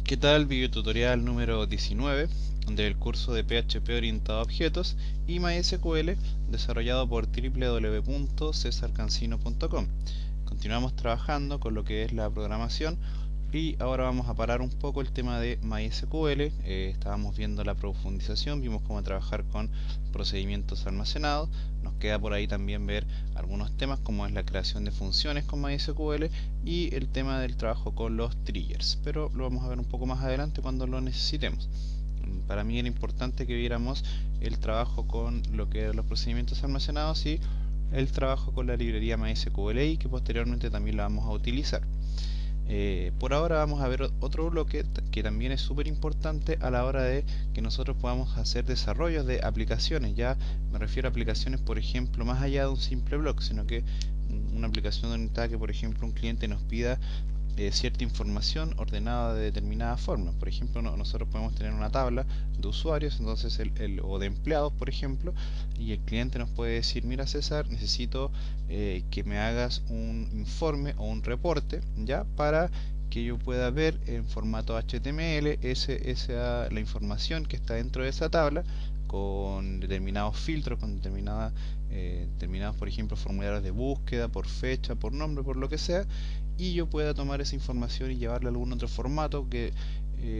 ¿Qué tal? Video tutorial número 19 del curso de PHP orientado a objetos y MySQL desarrollado por www.cesarcancino.com. Continuamos trabajando con lo que es la programación y ahora vamos a parar un poco el tema de MySQL. Estábamos viendo la profundización, vimos cómo trabajar con procedimientos almacenados. Nos queda por ahí también ver algunos temas como es la creación de funciones con MySQL y el tema del trabajo con los triggers, pero lo vamos a ver un poco más adelante cuando lo necesitemos. Para mí era importante que viéramos el trabajo con lo que eran los procedimientos almacenados y el trabajo con la librería MySQL, que posteriormente también la vamos a utilizar. Por ahora vamos a ver otro bloque que también es súper importante a la hora de que nosotros podamos hacer desarrollos de aplicaciones. Ya me refiero a aplicaciones, por ejemplo, más allá de un simple blog, sino que una aplicación orientada que, por ejemplo, un cliente nos pida cierta información ordenada de determinada forma. Por ejemplo, nosotros podemos tener una tabla de usuarios, entonces o de empleados, por ejemplo, y el cliente nos puede decir: mira, César, necesito que me hagas un informe o un reporte, ya, para que yo pueda ver en formato HTML la información que está dentro de esa tabla, con determinados filtros, con determinados, por ejemplo, formularios de búsqueda, por fecha, por nombre, por lo que sea, y yo pueda tomar esa información y llevarla a algún otro formato que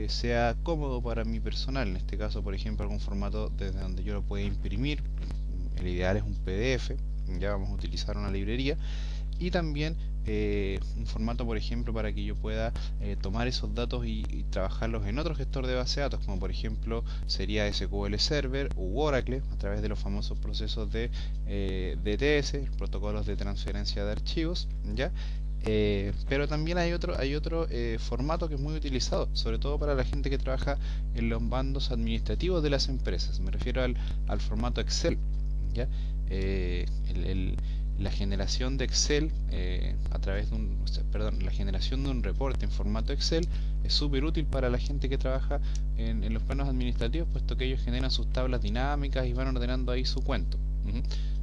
sea cómodo para mi personal. En este caso, por ejemplo, algún formato desde donde yo lo pueda imprimir. El ideal es un PDF. Ya vamos a utilizar una librería. Y también un formato, por ejemplo, para que yo pueda tomar esos datos y trabajarlos en otro gestor de base de datos, como por ejemplo sería SQL Server u Oracle, a través de los famosos procesos de DTS, protocolos de transferencia de archivos, ¿ya? Pero también hay otro formato que es muy utilizado, sobre todo para la gente que trabaja en los bandos administrativos de las empresas. Me refiero al formato Excel, ¿ya? Eh, el, el- la generación de Excel a través de la generación de un reporte en formato Excel es súper útil para la gente que trabaja en los planos administrativos, puesto que ellos generan sus tablas dinámicas y van ordenando ahí su cuento.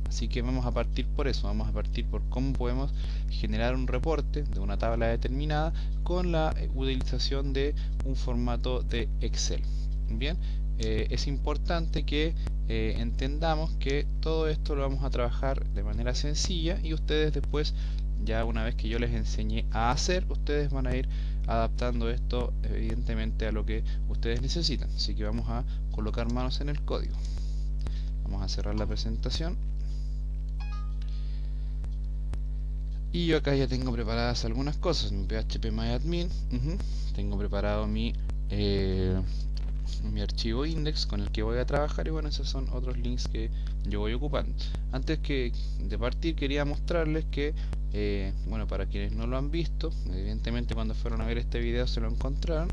Así que vamos a partir por eso, vamos a partir por cómo podemos generar un reporte de una tabla determinada con la utilización de un formato de Excel. Bien, es importante que entendamos que todo esto lo vamos a trabajar de manera sencilla, y ustedes después, ya una vez que yo les enseñe a hacer, ustedes van a ir adaptando esto evidentemente a lo que ustedes necesitan. Así que vamos a colocar manos en el código. Vamos a cerrar la presentación. Y yo acá ya tengo preparadas algunas cosas. Mi phpMyAdmin. Tengo preparado mi archivo index con el que voy a trabajar, y bueno, esos son otros links que yo voy ocupando. Antes de partir, quería mostrarles que bueno, para quienes no lo han visto, evidentemente cuando fueron a ver este video se lo encontraron,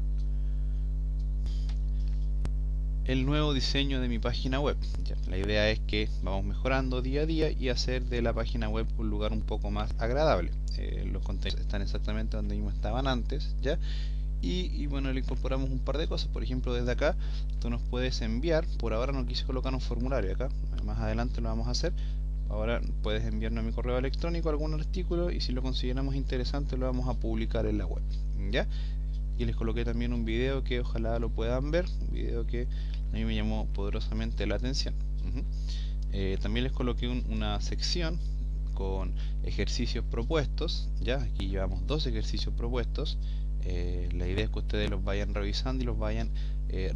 el nuevo diseño de mi página web. Ya, la idea es que vamos mejorando día a día y hacer de la página web un lugar un poco más agradable. Los contenidos están exactamente donde mismo estaban antes, ¿ya? Y bueno, le incorporamos un par de cosas. Por ejemplo, desde acá tú nos puedes enviar. Por ahora no quise colocar un formulario acá, más adelante lo vamos a hacer. Ahora puedes enviarnos a mi correo electrónico algún artículo, y si lo consideramos interesante lo vamos a publicar en la web, ¿ya? Y les coloqué también un video que ojalá lo puedan ver, un video que a mí me llamó poderosamente la atención. También les coloqué una sección con ejercicios propuestos, ya aquí llevamos 2 ejercicios propuestos. La idea es que ustedes los vayan revisando y los vayan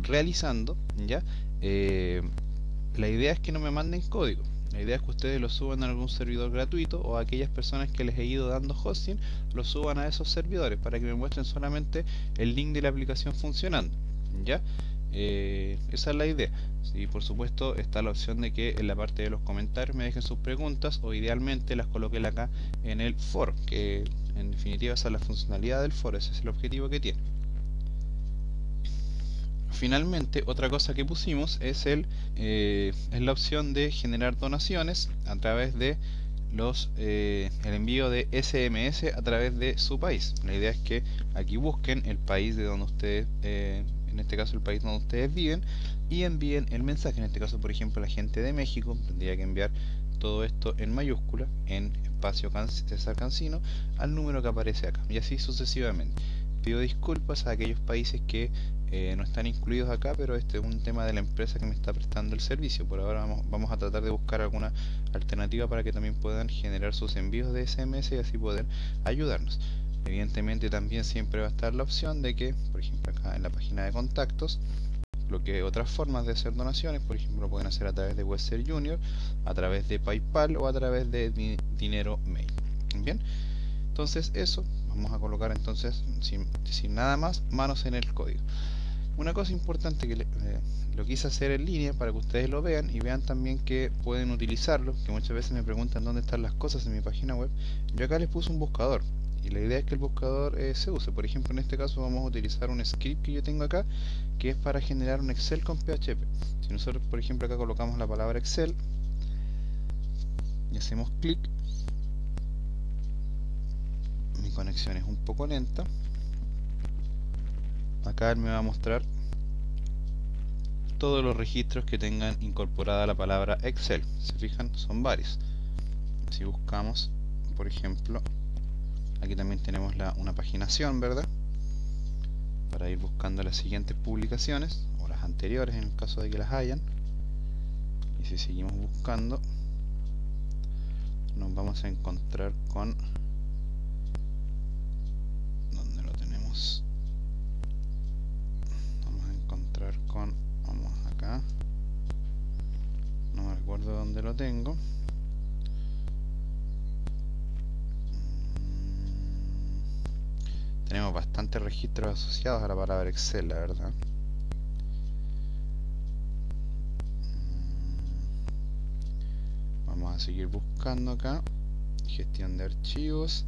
realizando, ya. La idea es que no me manden código. La idea es que ustedes lo suban a algún servidor gratuito, o a aquellas personas que les he ido dando hosting, lo suban a esos servidores para que me muestren solamente el link de la aplicación funcionando, ¿ya? Esa es la idea. Y por supuesto está la opción de que en la parte de los comentarios me dejen sus preguntas, o idealmente las coloquen acá en el foro, que en definitiva esa es la funcionalidad del foro, ese es el objetivo que tiene. Finalmente, otra cosa que pusimos es la opción de generar donaciones a través de el envío de SMS a través de su país. La idea es que aquí busquen el país de donde ustedes, en este caso el país donde ustedes viven, y envíen el mensaje. En este caso, por ejemplo, la gente de México tendría que enviar todo esto en mayúscula, en espacio César Cancino, al número que aparece acá, y así sucesivamente. pido disculpas a aquellos países que no están incluidos acá, pero este es un tema de la empresa que me está prestando el servicio. Por ahora vamos a tratar de buscar alguna alternativa para que también puedan generar sus envíos de SMS y así poder ayudarnos. Evidentemente también siempre va a estar la opción de que, por ejemplo acá en la página de contactos, bloquee otras formas de hacer donaciones. Por ejemplo, lo pueden hacer a través de Western Junior, a través de PayPal o a través de Dinero Mail. Bien, entonces eso, vamos a colocar entonces sin nada más, manos en el código. Una cosa importante que lo quise hacer en línea para que ustedes lo vean y vean también que pueden utilizarlo, que muchas veces me preguntan dónde están las cosas en mi página web. Yo acá les puse un buscador y la idea es que el buscador se use. Por ejemplo, en este caso vamos a utilizar un script que yo tengo acá, que es para generar un Excel con PHP. Si nosotros, por ejemplo, acá colocamos la palabra Excel y hacemos clic, mi conexión es un poco lenta. Acá él me va a mostrar todos los registros que tengan incorporada la palabra Excel. Se fijan, son varios. Si buscamos, por ejemplo, aquí también tenemos una paginación, ¿verdad? Para ir buscando las siguientes publicaciones, o las anteriores en el caso de que las hayan. Y si seguimos buscando, nos vamos a encontrar con... ¿dónde lo tenemos? Vamos a encontrar con... vamos acá. No me recuerdo dónde lo tengo. Tenemos bastantes registros asociados a la palabra Excel, la verdad. Vamos a seguir buscando acá. Gestión de archivos,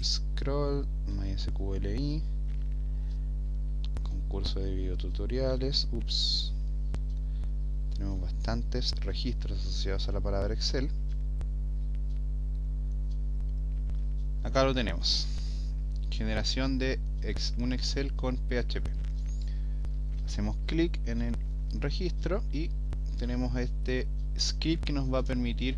scroll, MySQLi, concurso de videotutoriales. Ups. Tenemos bastantes registros asociados a la palabra Excel. Acá lo tenemos. Generación de un Excel con PHP. Hacemos clic en el registro y tenemos este script que nos va a permitir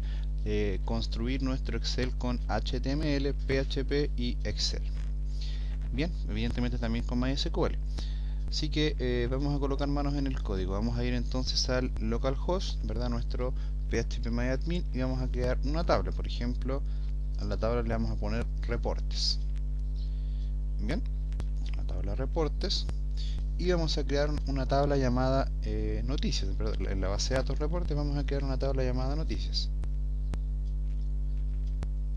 construir nuestro Excel con HTML, PHP y Excel. Bien, evidentemente también con MySQL. Así que vamos a colocar manos en el código. Vamos a ir entonces al localhost, ¿verdad? Nuestro phpMyAdmin, y vamos a crear una tabla. Por ejemplo, a la tabla le vamos a poner reportes. Bien, la tabla reportes, y vamos a crear una tabla llamada noticias. Perdón, en la base de datos reportes vamos a crear una tabla llamada noticias.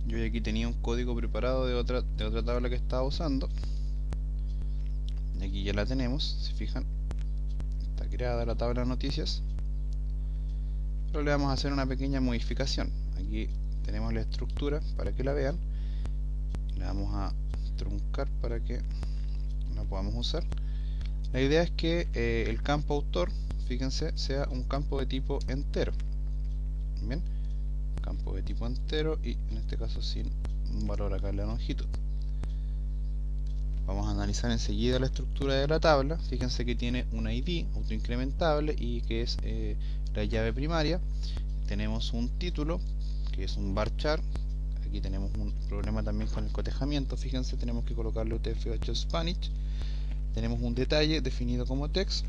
Yo aquí tenía un código preparado de otra tabla que estaba usando, y aquí ya la tenemos. Se fijan, está creada la tabla de noticias, pero le vamos a hacer una pequeña modificación. Aquí tenemos la estructura para que la vean, le vamos a truncar para que la podamos usar. La idea es que el campo autor, fíjense, sea un campo de tipo entero. Bien, campo de tipo entero, y en este caso sin un valor acá en la longitud. Vamos a analizar enseguida la estructura de la tabla. Fíjense que tiene un ID autoincrementable y que es la llave primaria. Tenemos un título que es un varchar. Aquí tenemos un problema también con el cotejamiento. Fíjense, tenemos que colocarle UTF-8 Spanish. Tenemos un detalle definido como text,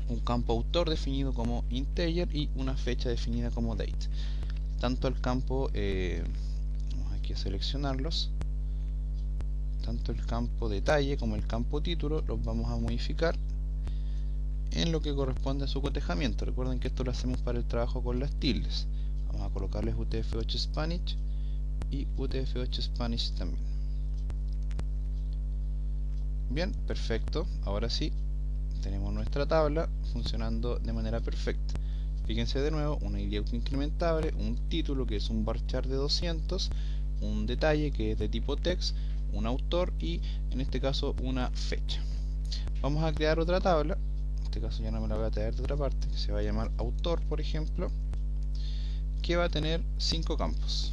un campo autor definido como integer y una fecha definida como date. Tanto el campo, vamos aquí a seleccionarlos, tanto el campo detalle como el campo título los vamos a modificar en lo que corresponde a su cotejamiento. Recuerden que esto lo hacemos para el trabajo con las tildes. Vamos a colocarles UTF-8 Spanish y UTF-8 Spanish también. Bien, perfecto. Ahora sí, tenemos nuestra tabla funcionando de manera perfecta. Fíjense de nuevo, una ID autoincrementable, un título que es un varchar de 200, un detalle que es de tipo text, un autor y en este caso una fecha. Vamos a crear otra tabla, en este caso ya no me la voy a traer de otra parte, que se va a llamar autor, por ejemplo, que va a tener 5 campos.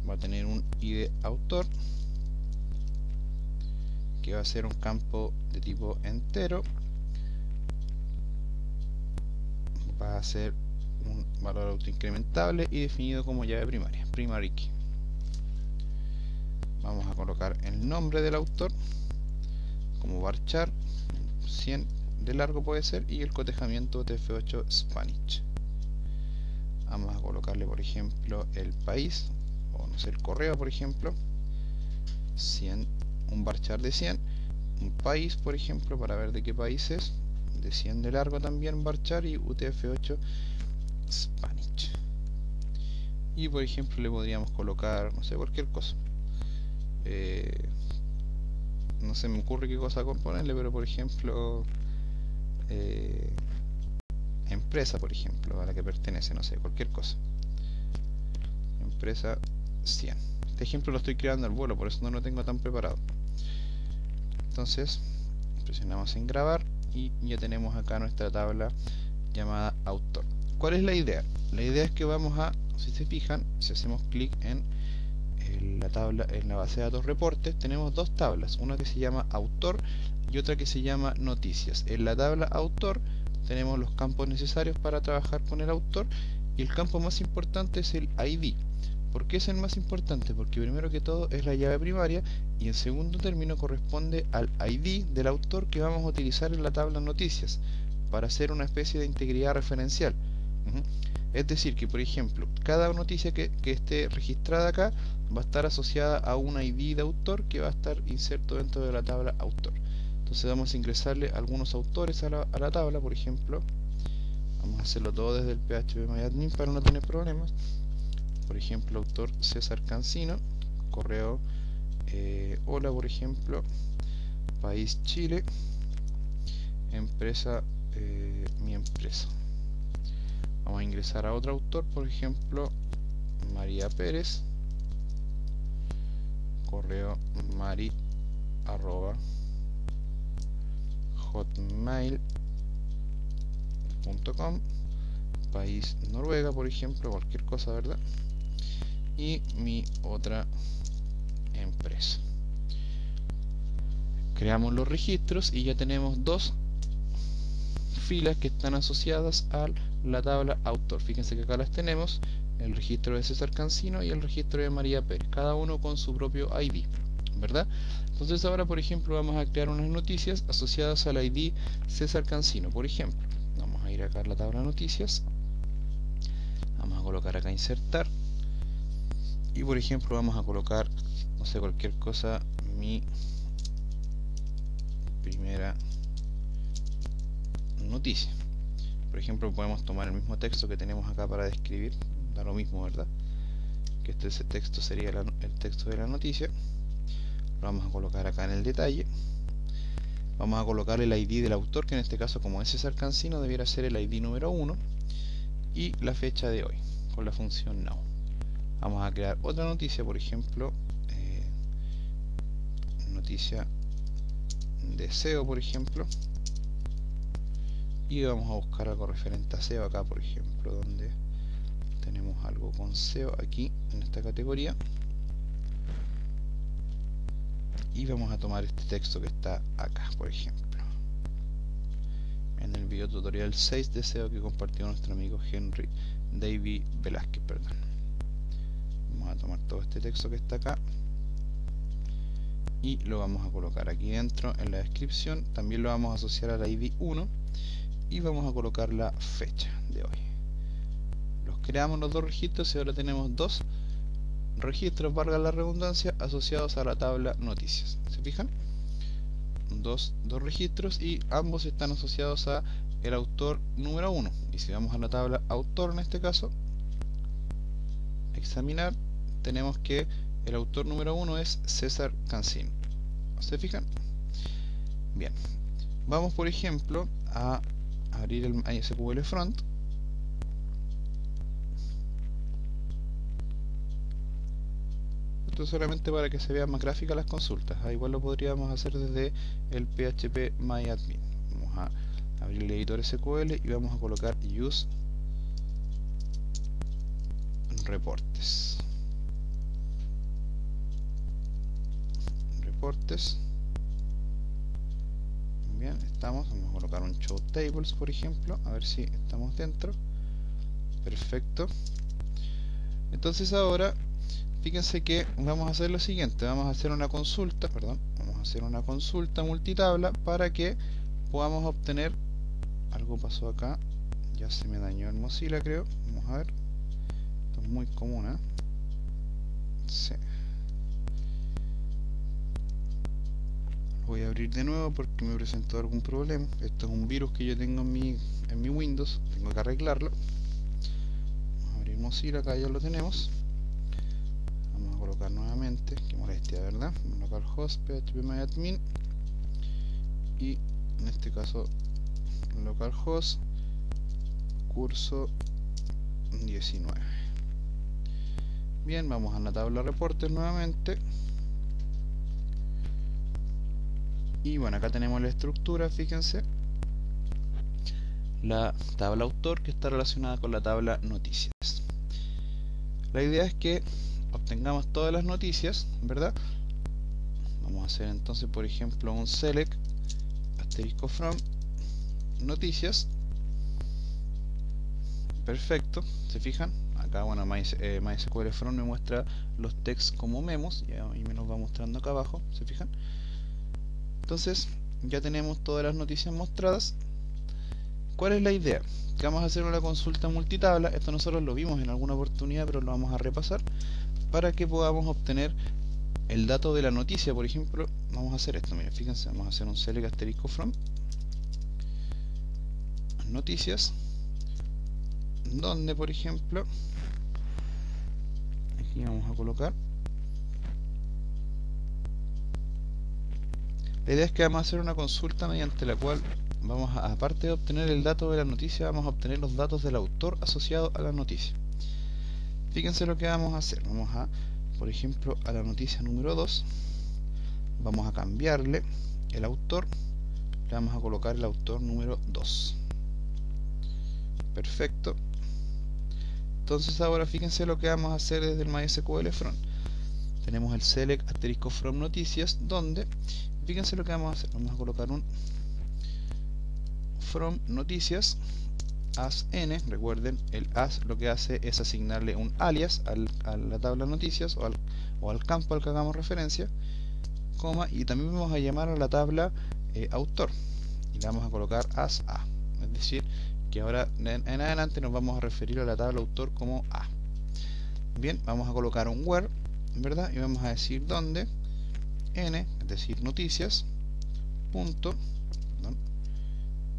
Va a tener un ID autor, que va a ser un campo de tipo entero, va a ser un valor autoincrementable y definido como llave primaria, primary key. vamos a colocar el nombre del autor como varchar 100 de largo puede ser, y el cotejamiento UTF-8 Spanish. Vamos a colocarle por ejemplo el país, o no sé, el correo por ejemplo, 100, un varchar de 100, un país por ejemplo para ver de qué país es, de 100 de largo también varchar, y UTF-8 Spanish. Y por ejemplo le podríamos colocar, no sé, cualquier cosa. No se me ocurre qué cosa componerle, pero por ejemplo empresa, por ejemplo, a la que pertenece, no sé, cualquier cosa. Empresa 100. Este ejemplo lo estoy creando al vuelo, por eso no lo tengo tan preparado. Entonces presionamos en grabar y ya tenemos acá nuestra tabla llamada autor. ¿Cuál es la idea? La idea es que vamos a, si se fijan, si hacemos clic en la tabla, en la base de datos reportes, tenemos dos tablas, una que se llama autor y otra que se llama noticias. En la tabla autor tenemos los campos necesarios para trabajar con el autor, y el campo más importante es el ID. ¿Por qué es el más importante? Porque primero que todo es la llave primaria, y en segundo término corresponde al ID del autor que vamos a utilizar en la tabla noticias para hacer una especie de integridad referencial. Es decir, que por ejemplo, cada noticia que esté registrada acá va a estar asociada a un ID de autor que va a estar inserto dentro de la tabla autor. Entonces vamos a ingresarle algunos autores a la tabla, por ejemplo. Vamos a hacerlo todo desde el phpMyAdmin para no tener problemas. Por ejemplo, autor César Cancino, correo hola, por ejemplo, país Chile, empresa mi empresa. Vamos a ingresar a otro autor, por ejemplo, María Pérez, correo mari@hotmail.com, país Noruega, por ejemplo, cualquier cosa, ¿verdad? Y mi otra empresa. Creamos los registros y ya tenemos dos filas que están asociadas a la tabla autor. Fíjense que acá las tenemos, el registro de César Cancino y el registro de María Pérez, cada uno con su propio ID, ¿verdad? Entonces ahora, por ejemplo, vamos a crear unas noticias asociadas al ID César Cancino. Por ejemplo, vamos a ir acá a la tabla noticias, vamos a colocar acá insertar, y por ejemplo vamos a colocar, no sé, cualquier cosa, mi primera noticia. Por ejemplo, podemos tomar el mismo texto que tenemos acá para describir, da lo mismo, ¿verdad? Que ese texto sería el texto de la noticia. Lo vamos a colocar acá en el detalle. Vamos a colocar el ID del autor, que en este caso, como es César Cancino, debiera ser el ID número 1, y la fecha de hoy con la función now. Vamos a crear otra noticia, por ejemplo, noticia de SEO, por ejemplo, y vamos a buscar algo referente a SEO acá, por ejemplo, donde tenemos algo con SEO aquí en esta categoría, y vamos a tomar este texto que está acá, por ejemplo, en el video tutorial 6 de SEO que compartió nuestro amigo David Velázquez, perdón. Vamos a tomar todo este texto que está acá y lo vamos a colocar aquí dentro en la descripción. También lo vamos a asociar al ID 1 y vamos a colocar la fecha de hoy. Los creamos los dos registros y ahora tenemos dos registros, valga la redundancia, asociados a la tabla noticias. ¿Se fijan? Dos registros, y ambos están asociados a el autor número 1. Y si vamos a la tabla autor, en este caso, examinar, tenemos que el autor número 1 es César Cancino. ¿Se fijan? Bien, vamos por ejemplo a abrir el MySQL Front. Esto solamente para que se vean más gráficas las consultas. Igual lo podríamos hacer desde el phpMyAdmin. Vamos a abrir el editor SQL y vamos a colocar use reportes. Bien, estamos. Vamos a colocar un show tables, por ejemplo, a ver si estamos dentro. Perfecto. Entonces ahora fíjense que vamos a hacer lo siguiente, vamos a hacer una consulta, vamos a hacer una consulta multitabla para que podamos obtener, algo pasó acá, ya se me dañó el Mozilla creo, vamos a ver, esto es muy común, sí. Voy a abrir de nuevo porque me presentó algún problema. Esto es un virus que yo tengo en mi Windows, tengo que arreglarlo. Vamos a abrir Mozilla, acá ya lo tenemos. Vamos a colocar nuevamente, qué molestia, ¿verdad? Localhost, phpMyAdmin, y en este caso localhost curso 19. Bien, vamos a la tabla reportes nuevamente. Y bueno, acá tenemos la estructura, fíjense. La tabla autor que está relacionada con la tabla noticias. La idea es que obtengamos todas las noticias, ¿verdad? Vamos a hacer entonces, por ejemplo, un select asterisco from noticias. Perfecto, ¿se fijan? Acá, bueno, MySQL from me muestra los texts como memos y me los va mostrando acá abajo, ¿se fijan? Entonces, ya tenemos todas las noticias mostradas. ¿Cuál es la idea? Que vamos a hacer una consulta multitabla. Esto nosotros lo vimos en alguna oportunidad, pero lo vamos a repasar para que podamos obtener el dato de la noticia. Por ejemplo, vamos a hacer esto, miren, fíjense, vamos a hacer un select asterisco from noticias, donde por ejemplo aquí vamos a colocar, la idea es que vamos a hacer una consulta mediante la cual vamos a, aparte de obtener el dato de la noticia, vamos a obtener los datos del autor asociado a la noticia. Fíjense lo que vamos a hacer. Vamos a, por ejemplo, a la noticia número 2, vamos a cambiarle el autor, le vamos a colocar el autor número 2. Perfecto. Entonces ahora fíjense lo que vamos a hacer desde el MySQL from. Tenemos el select asterisco from noticias, donde fíjense lo que vamos a hacer. Vamos a colocar un from noticias as n. Recuerden, el as lo que hace es asignarle un alias a la tabla noticias o al campo al que hagamos referencia, coma, y también vamos a llamar a la tabla autor y le vamos a colocar as a. Es decir, que ahora en adelante nos vamos a referir a la tabla autor como a. Bien, vamos a colocar un where, ¿verdad? Y vamos a decir donde n, es decir, noticias, punto, perdón,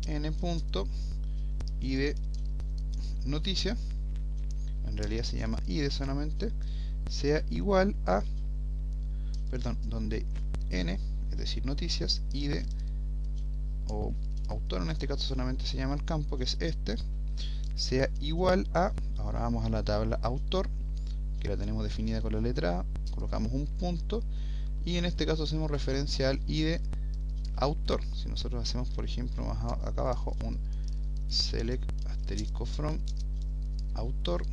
n punto id noticia, en realidad se llama id solamente, sea igual a, perdón, donde n, es decir, noticias, id o autor, en este caso solamente se llama el campo, que es este, sea igual a, ahora vamos a la tabla autor, que la tenemos definida con la letra A, colocamos un punto, y en este caso hacemos referencia al id autor. Si nosotros hacemos, por ejemplo, más acá abajo, un select asterisco from autor,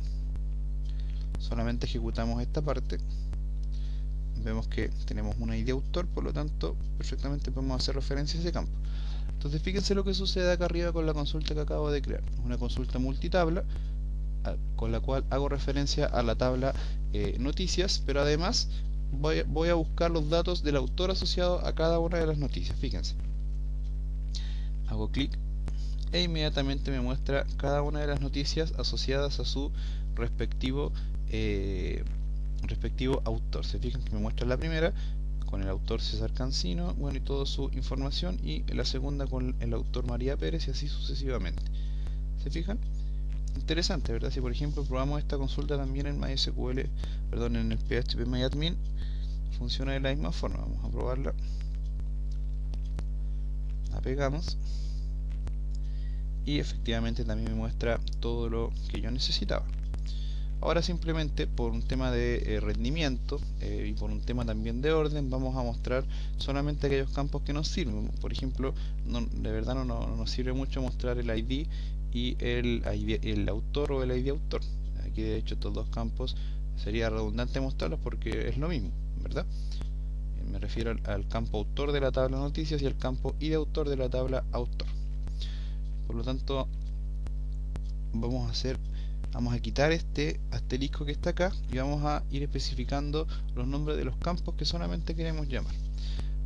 solamente ejecutamos esta parte, vemos que tenemos una id autor, por lo tanto perfectamente podemos hacer referencia a ese campo. Entonces fíjense lo que sucede acá arriba con la consulta que acabo de crear. Es una consulta multitabla con la cual hago referencia a la tabla noticias, pero además voy a buscar los datos del autor asociado a cada una de las noticias. Fíjense, hago clic e inmediatamente me muestra cada una de las noticias asociadas a su respectivo autor. Se fijan que me muestra la primera con el autor César Cancino, bueno, y toda su información, y la segunda con el autor María Pérez, y así sucesivamente. ¿Se fijan? Interesante, ¿verdad? Si por ejemplo probamos esta consulta también en MySQL, perdón, en el phpMyAdmin, funciona de la misma forma. Vamos a probarla. La pegamos y efectivamente también me muestra todo lo que yo necesitaba. Ahora simplemente por un tema de rendimiento y por un tema también de orden, vamos a mostrar solamente aquellos campos que nos sirven. Por ejemplo, de verdad no nos sirve mucho mostrar el ID y el autor o el ID autor. Aquí de hecho estos dos campos sería redundante mostrarlos porque es lo mismo, ¿verdad? Me refiero al campo autor de la tabla noticias y al campo ID autor de la tabla autor. Por lo tanto, vamos a hacer vamos a quitar este asterisco que está acá y vamos a ir especificando los nombres de los campos que solamente queremos llamar.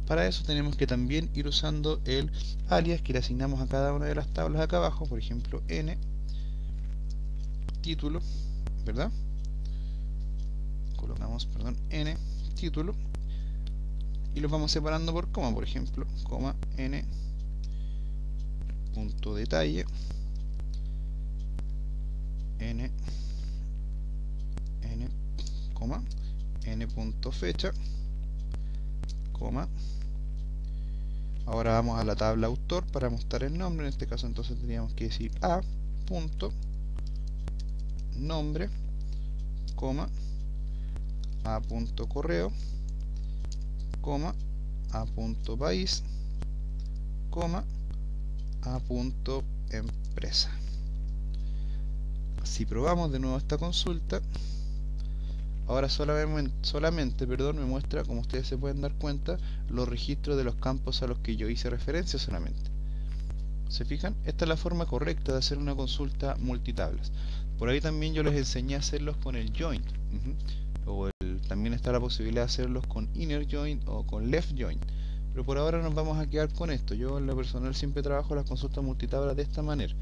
Para eso tenemos que también ir usando el alias que le asignamos a cada una de las tablas acá abajo, por ejemplo n título, ¿verdad? Colocamos, perdón, n título y los vamos separando por coma, por ejemplo, coma n punto detalle, n coma n punto fecha, coma. Ahora vamos a la tabla autor para mostrar el nombre. En este caso entonces tendríamos que decir a punto nombre, coma a punto correo, coma a punto país, coma a punto empresa. Si probamos de nuevo esta consulta, ahora solamente me muestra, como ustedes se pueden dar cuenta, los registros de los campos a los que yo hice referencia solamente. ¿Se fijan? Esta es la forma correcta de hacer una consulta multitablas. Por ahí también yo les enseñé a hacerlos con el join. También está la posibilidad de hacerlos con inner join o con left join. Pero por ahora nos vamos a quedar con esto. Yo en lo personal siempre trabajo las consultas multitablas de esta manera.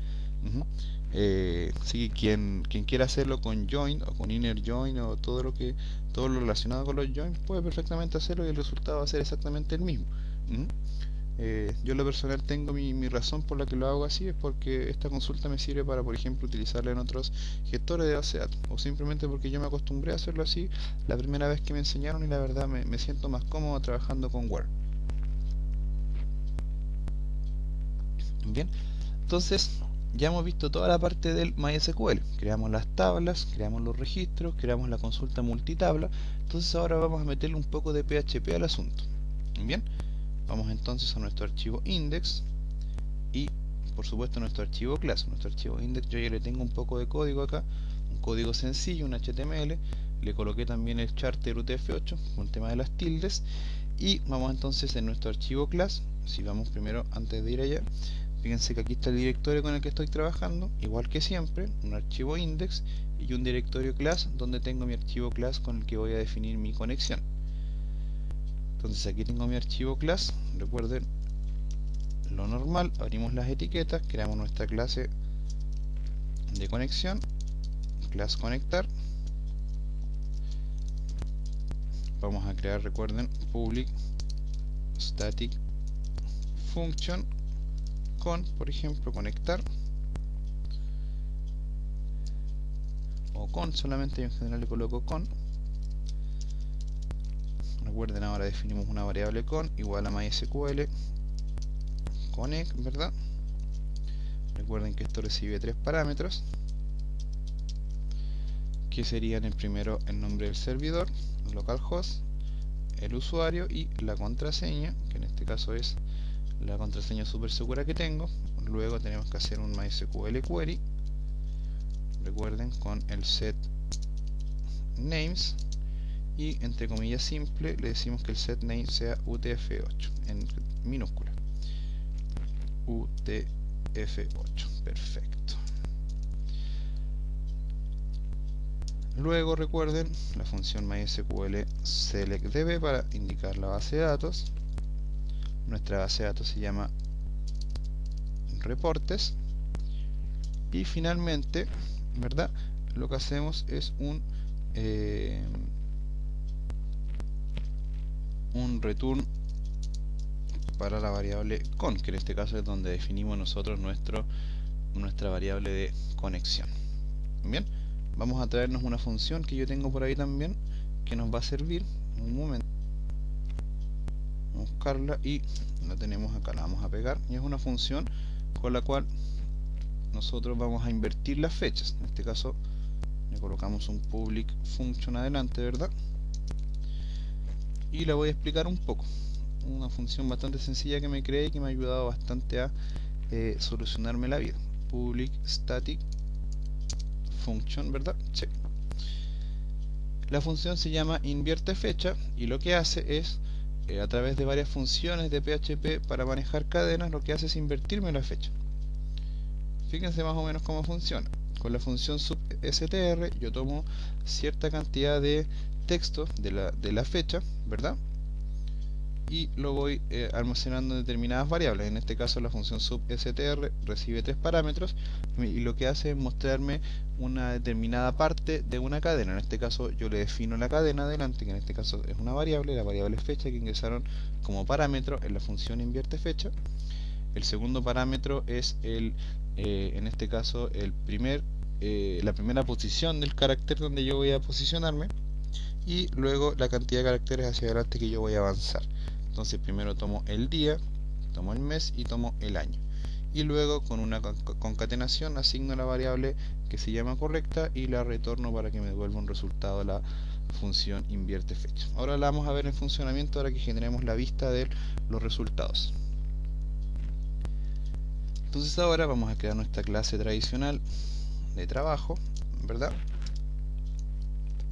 Así que quien quiera hacerlo con join o con inner join o todo lo relacionado con los join puede perfectamente hacerlo y el resultado va a ser exactamente el mismo. Yo en lo personal tengo mi razón por la que lo hago así, es porque esta consulta me sirve para, por ejemplo, utilizarla en otros gestores de base de datos, o simplemente porque yo me acostumbré a hacerlo así la primera vez que me enseñaron y la verdad me siento más cómodo trabajando con Word. Bien, entonces ya hemos visto toda la parte del MySQL. Creamos las tablas, creamos los registros, creamos la consulta multitabla. Entonces ahora vamos a meterle un poco de PHP al asunto. Bien, vamos entonces a nuestro archivo index y por supuesto nuestro archivo class. Nuestro archivo index yo ya le tengo un poco de código acá, un código sencillo, un HTML. Le coloqué también el charter UTF-8 con el tema de las tildes. Y vamos entonces en nuestro archivo class. Si vamos primero, antes de ir allá, fíjense que aquí está el directorio con el que estoy trabajando, igual que siempre, un archivo index y un directorio class donde tengo mi archivo class con el que voy a definir mi conexión. Entonces aquí tengo mi archivo class, recuerden lo normal, abrimos las etiquetas, creamos nuestra clase de conexión, class conectar. Vamos a crear, recuerden, public static function con, por ejemplo, conectar, o con solamente, yo en general le coloco con. Recuerden, ahora definimos una variable con igual a MySQL connect, ¿verdad? Recuerden que esto recibe 3 parámetros que serían el primero el nombre del servidor, localhost, el usuario y la contraseña, que en este caso es la contraseña súper segura que tengo. Luego tenemos que hacer un MySQL query, recuerden, con el set names y entre comillas simple le decimos que el set name sea UTF-8 en minúscula, UTF-8, perfecto. Luego recuerden la función MySQL selectDB para indicar la base de datos. Nuestra base de datos se llama reportes. Y finalmente, ¿verdad? Lo que hacemos es un return para la variable con, que en este caso es donde definimos nosotros nuestra variable de conexión. Bien, vamos a traernos una función que yo tengo por ahí también que nos va a servir. Un momento, vamos a buscarla y la tenemos acá, la vamos a pegar, y es una función con la cual nosotros vamos a invertir las fechas. En este caso le colocamos un public function adelante, ¿verdad? Y la voy a explicar un poco. Una función bastante sencilla que me creé y que me ha ayudado bastante a solucionarme la vida. Public static function, ¿verdad? Sí. La función se llama invierte fecha y lo que hace es, a través de varias funciones de PHP para manejar cadenas, lo que hace es invertirme la fecha. Fíjense más o menos cómo funciona. con la función substr yo tomo cierta cantidad de texto de la fecha, ¿verdad? Y lo voy almacenando en determinadas variables. En este caso la función substr recibe 3 parámetros y lo que hace es mostrarme una determinada parte de una cadena. En este caso yo le defino la cadena adelante, que en este caso es una variable, la variable fecha, que ingresaron como parámetro en la función invierte fecha. El segundo parámetro es en este caso la primera posición del carácter donde yo voy a posicionarme, y luego la cantidad de caracteres hacia adelante que yo voy a avanzar. Entonces primero tomo el día, tomo el mes y tomo el año, y luego con una concatenación asigno la variable que se llama correcta y la retorno para que me devuelva un resultado de la función invierte fecha. Ahora la vamos a ver en funcionamiento ahora que generemos la vista de los resultados. Entonces ahora vamos a crear nuestra clase tradicional de trabajo, ¿verdad?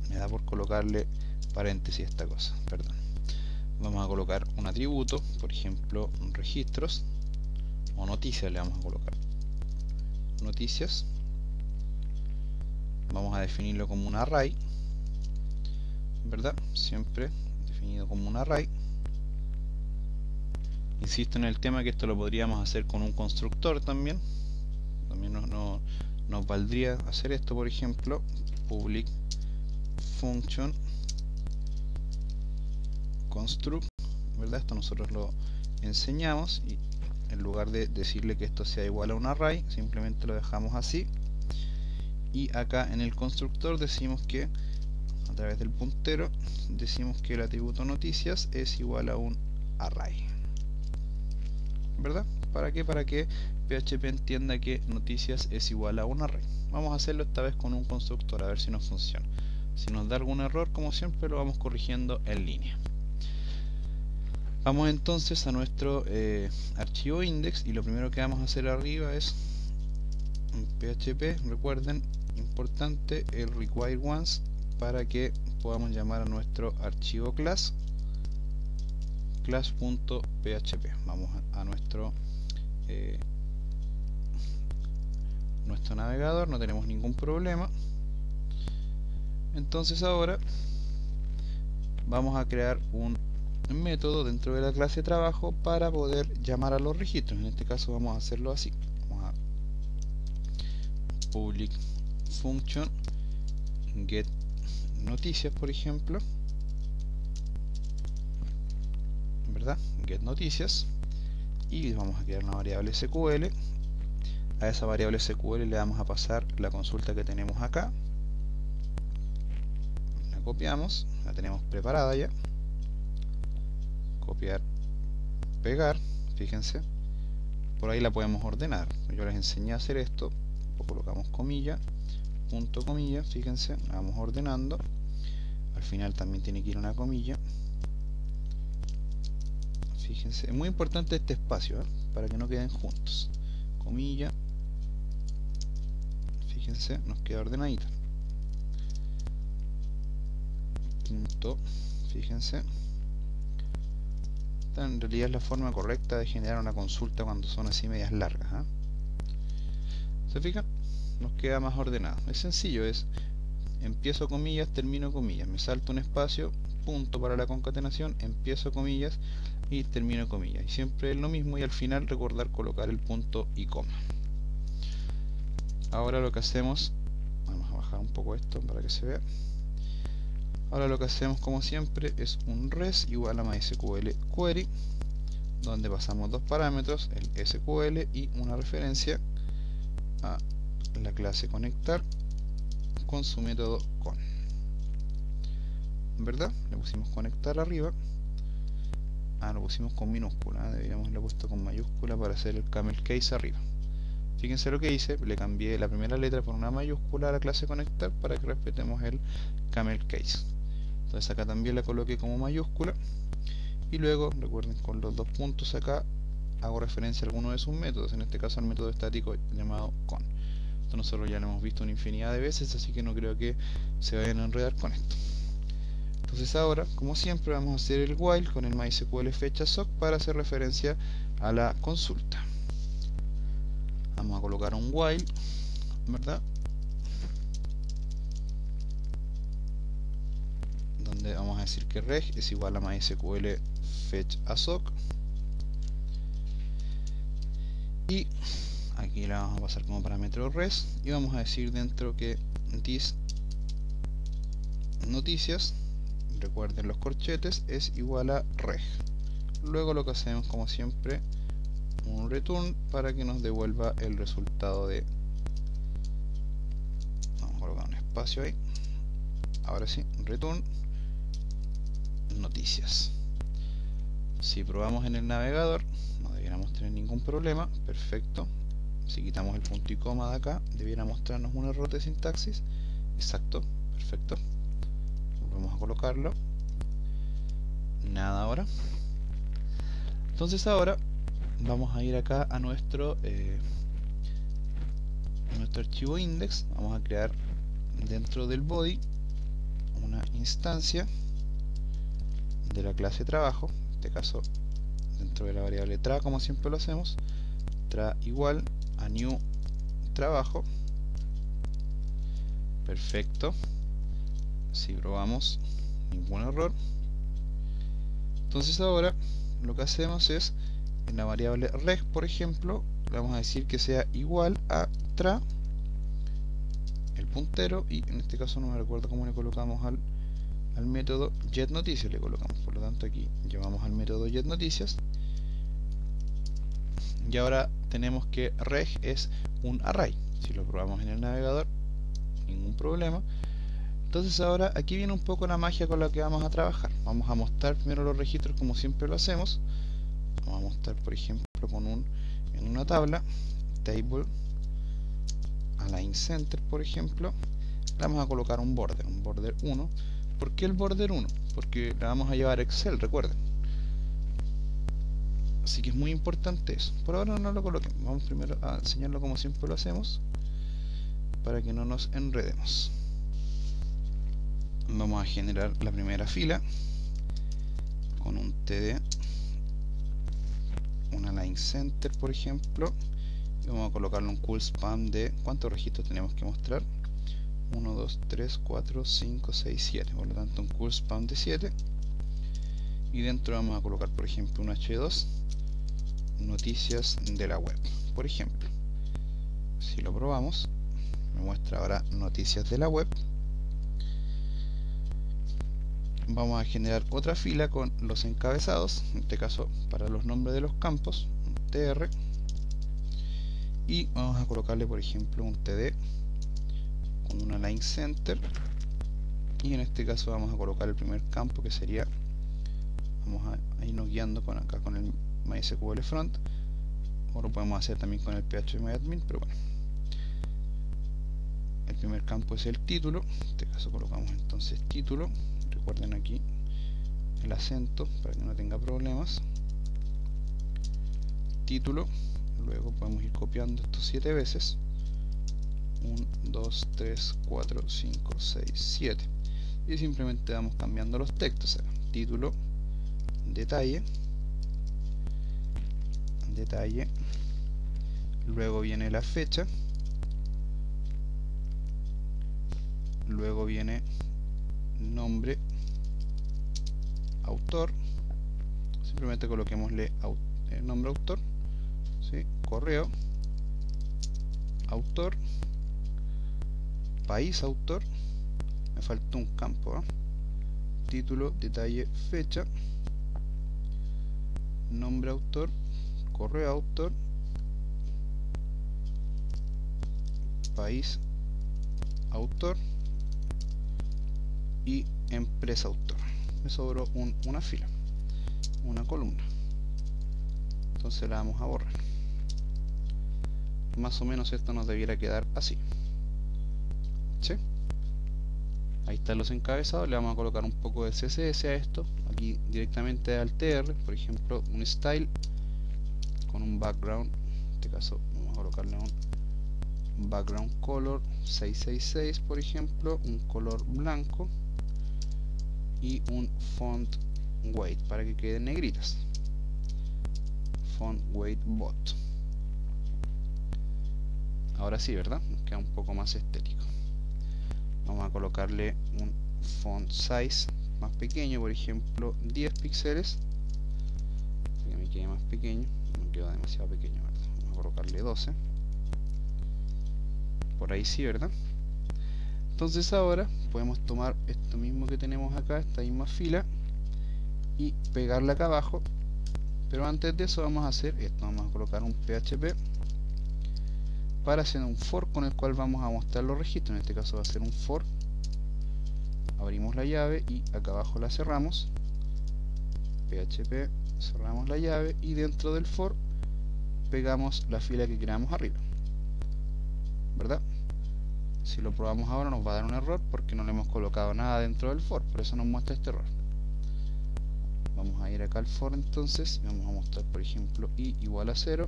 Me da por colocarle paréntesis a esta cosa, perdón. Vamos a colocar un atributo, por ejemplo registros, o noticias le vamos a colocar. Noticias. Vamos a definirlo como un array, ¿verdad? Siempre definido como un array. Insisto en el tema que esto lo podríamos hacer con un constructor también. También nos valdría hacer esto, por ejemplo, public function construct, ¿verdad? Esto nosotros lo enseñamos y en lugar de decirle que esto sea igual a un array, simplemente lo dejamos así. Y acá en el constructor decimos que a través del puntero decimos que el atributo noticias es igual a un array, ¿verdad? ¿Para qué? Para que PHP entienda que noticias es igual a un array. Vamos a hacerlo esta vez con un constructor, a ver si nos funciona. Si nos da algún error, como siempre, lo vamos corrigiendo en línea. Vamos entonces a nuestro archivo index, y lo primero que vamos a hacer arriba es en PHP, recuerden, importante el require once para que podamos llamar a nuestro archivo class.php. Vamos a nuestro navegador, no tenemos ningún problema. Entonces ahora vamos a crear un método dentro de la clase de trabajo para poder llamar a los registros. En este caso vamos a hacerlo así. Vamos a public function get noticias, por ejemplo, ¿verdad? Get noticias, y vamos a crear una variable SQL. A esa variable SQL le vamos a pasar la consulta que tenemos acá. La copiamos, la tenemos preparada ya. Copiar, pegar, fíjense, por ahí la podemos ordenar. Yo les enseñé a hacer esto, colocamos comilla, punto comilla, fíjense, la vamos ordenando. Al final también tiene que ir una comilla. Fíjense, es muy importante este espacio, para que no queden juntos. Comilla, fíjense, nos queda ordenadita. Punto, fíjense. Esta en realidad es la forma correcta de generar una consulta cuando son así medias largas, ¿eh? ¿Se fijan? Nos queda más ordenado. Es sencillo, es empiezo comillas, termino comillas, me salto un espacio, punto para la concatenación, empiezo comillas y termino comillas, y siempre es lo mismo, y al final recordar colocar el punto y coma. Ahora lo que hacemos, vamos a bajar un poco esto para que se vea. Ahora lo que hacemos, como siempre, es un res igual a MySQL query, donde pasamos dos parámetros, el SQL y una referencia a la clase conectar con su método con, ¿verdad? Le pusimos conectar arriba. Lo pusimos con minúscula, deberíamos haberlo puesto con mayúscula para hacer el camel case arriba. Fíjense lo que hice, le cambié la primera letra por una mayúscula a la clase conectar para que respetemos el camel case. Entonces acá también la coloqué como mayúscula, y luego recuerden, con los dos puntos acá hago referencia a alguno de sus métodos, en este caso al método estático llamado con. Esto nosotros ya lo hemos visto una infinidad de veces, así que no creo que se vayan a enredar con esto. Entonces ahora, como siempre, vamos a hacer el while con el MySQL fecha sock para hacer referencia a la consulta. Vamos a colocar un while, ¿verdad? donde vamos a decir que reg es igual a MySQL fetch assoc, y aquí la vamos a pasar como parámetro res, y vamos a decir dentro que this noticias, recuerden los corchetes, es igual a reg. Luego lo que hacemos, como siempre, un return para que nos devuelva el resultado de, vamos a colocar un espacio ahí, ahora sí, return noticias. Si probamos en el navegador no debiéramos tener ningún problema. Perfecto. Si quitamos el punto y coma de acá, debiera mostrarnos un error de sintaxis. Exacto, perfecto. Vamos a colocarlo. Nada ahora. Entonces ahora vamos a ir acá a nuestro archivo index. Vamos a crear dentro del body una instancia de la clase trabajo. En este caso, dentro de la variable tra, como siempre lo hacemos, tra igual a new trabajo. Perfecto. Si probamos, ningún error. Entonces ahora lo que hacemos es, en la variable reg, por ejemplo, le vamos a decir que sea igual a tra, el puntero, y en este caso no me recuerdo cómo le colocamos al método getNoticias, le colocamos. Por lo tanto aquí llevamos al método getNoticias, y ahora tenemos que reg es un array. Si lo probamos en el navegador, ningún problema. Entonces ahora aquí viene un poco la magia con la que vamos a trabajar. Vamos a mostrar primero los registros como siempre lo hacemos. Vamos a mostrar, por ejemplo, en una tabla, table align center, por ejemplo, le vamos a colocar un border 1. ¿Por qué el border 1? Porque le vamos a llevar Excel, recuerden. Así que es muy importante eso. Por ahora no lo coloquemos. Vamos primero a enseñarlo como siempre lo hacemos, para que no nos enredemos. Vamos a generar la primera fila con un td, un align center, por ejemplo, y vamos a colocarle un cool span de ¿cuántos registros tenemos que mostrar? 1, 2, 3, 4, 5, 6, 7. Por lo tanto, un cool span de 7. Y dentro vamos a colocar, por ejemplo, un h2 noticias de la web, por ejemplo. Si lo probamos, me muestra ahora noticias de la web. Vamos a generar otra fila con los encabezados, en este caso para los nombres de los campos, un tr, y vamos a colocarle, por ejemplo, un td con un align center, y en este caso vamos a colocar el primer campo, que sería, vamos a irnos guiando con acá con el MySQL front, o lo podemos hacer también con el phpMyAdmin, pero bueno, el primer campo es el título. En este caso colocamos entonces título. Recuerden aquí el acento para que no tenga problemas. Título. Luego podemos ir copiando esto 7 veces. 1, 2, 3, 4, 5, 6, 7. Y simplemente vamos cambiando los textos acá. Título, detalle, detalle. Luego viene la fecha. Luego viene nombre, autor. Simplemente coloquémosle nombre autor, ¿sí? Correo, autor, país autor, me faltó un campo, ¿eh? Título, detalle, fecha, nombre autor, correo autor, país autor y empresa autor. Me sobró una fila, una columna, entonces la vamos a borrar. Más o menos esto nos debiera quedar así, ¿sí? Ahí están los encabezados. Le vamos a colocar un poco de CSS a esto, aquí directamente al tr, por ejemplo un style con un background. En este caso vamos a colocarle un background color 666, por ejemplo, un color blanco y un font weight para que queden negritas. Font weight bot. Ahora sí, ¿verdad? Nos queda un poco más estético. Vamos a colocarle un font size más pequeño, por ejemplo 10 píxeles, que me quede más pequeño, no queda demasiado pequeño, ¿verdad? Vamos a colocarle 12, por ahí sí, ¿verdad? Entonces ahora podemos tomar esto mismo que tenemos acá, esta misma fila, y pegarla acá abajo. Pero antes de eso vamos a hacer esto, vamos a colocar un PHP para hacer un for con el cual vamos a mostrar los registros. En este caso va a ser un for, abrimos la llave y acá abajo la cerramos, PHP, cerramos la llave y dentro del for pegamos la fila que creamos arriba, ¿verdad? Si lo probamos ahora nos va a dar un error porque no le hemos colocado nada dentro del for, por eso nos muestra este error. Vamos a ir acá al for entonces y vamos a mostrar, por ejemplo, i igual a 0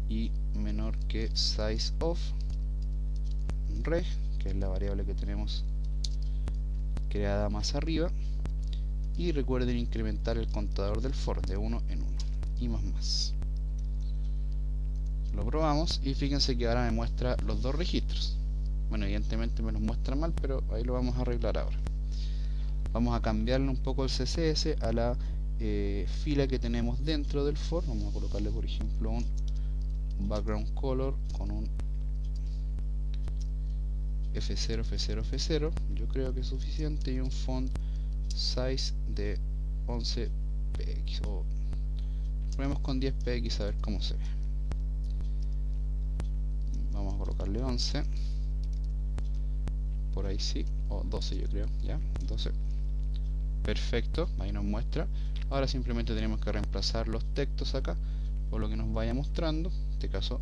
y menor que size of reg, que es la variable que tenemos creada más arriba, y recuerden incrementar el contador del for de 1 en 1 y más. Lo probamos y fíjense que ahora me muestra los dos registros. Bueno, evidentemente me los muestra mal, pero ahí lo vamos a arreglar ahora. Vamos a cambiarle un poco el CSS a la fila que tenemos dentro del for. Vamos a colocarle, por ejemplo, un background color con un F0, F0, F0. Yo creo que es suficiente, y un font size de 11 px, o ponemos con 10 px a ver cómo se ve. Vamos a colocarle 11, por ahí sí, o 12 yo creo, ya, 12. Perfecto, ahí nos muestra. Ahora simplemente tenemos que reemplazar los textos acá por lo que nos vaya mostrando. En este caso,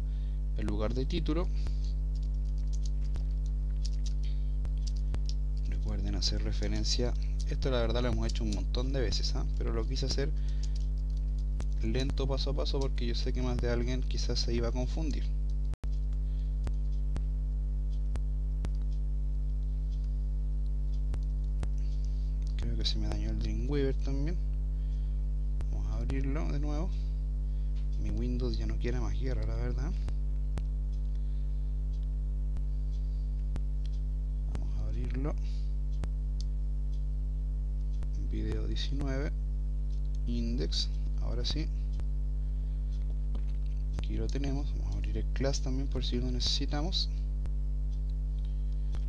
en lugar de título, recuerden hacer referencia. Esto la verdad lo hemos hecho un montón de veces, pero lo quise hacer lento, paso a paso, porque yo sé que más de alguien quizás se iba a confundir. Creo que se me dañó el Dreamweaver también. Vamos a abrirlo de nuevo. Mi Windows ya no quiere más guerra, la verdad. Vamos a abrirlo. Video 19, index, ahora sí. Aquí lo tenemos. Vamos a abrir el class también por si lo necesitamos.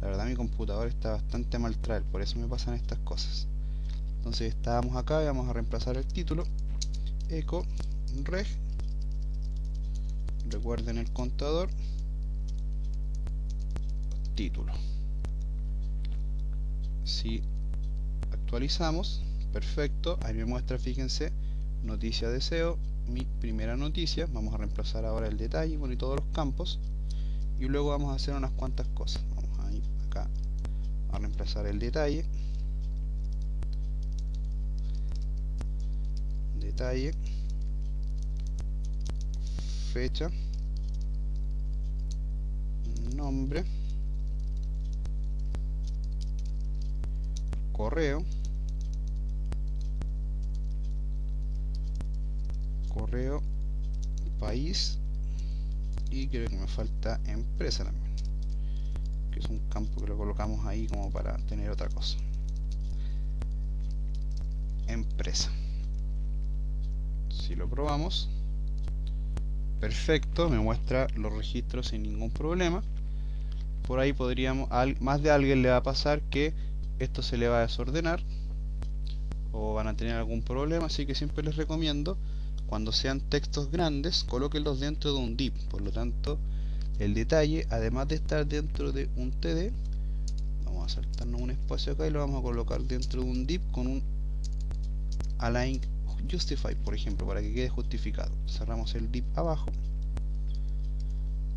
La verdad mi computador está bastante mal traer, por eso me pasan estas cosas. Entonces estábamos acá y vamos a reemplazar el título. Echo reg, recuerden el contador, título. Si actualizamos, perfecto, ahí me muestra, fíjense, noticia de SEO, mi primera noticia. Vamos a reemplazar ahora el detalle, bueno, y todos los campos, y luego vamos a hacer unas cuantas cosas. Vamos a ir acá a reemplazar el detalle, fecha, nombre, correo, país, y creo que me falta empresa también, que es un campo que lo colocamos ahí como para tener otra cosa. Empresa. Si lo probamos, perfecto, me muestra los registros sin ningún problema. Por ahí podríamos, más de alguien le va a pasar que esto se le va a desordenar o van a tener algún problema, así que siempre les recomiendo, cuando sean textos grandes, colóquenlos dentro de un div. Por lo tanto, el detalle, además de estar dentro de un TD, vamos a saltarnos un espacio acá y lo vamos a colocar dentro de un div con un align justify, por ejemplo, para que quede justificado. Cerramos el div abajo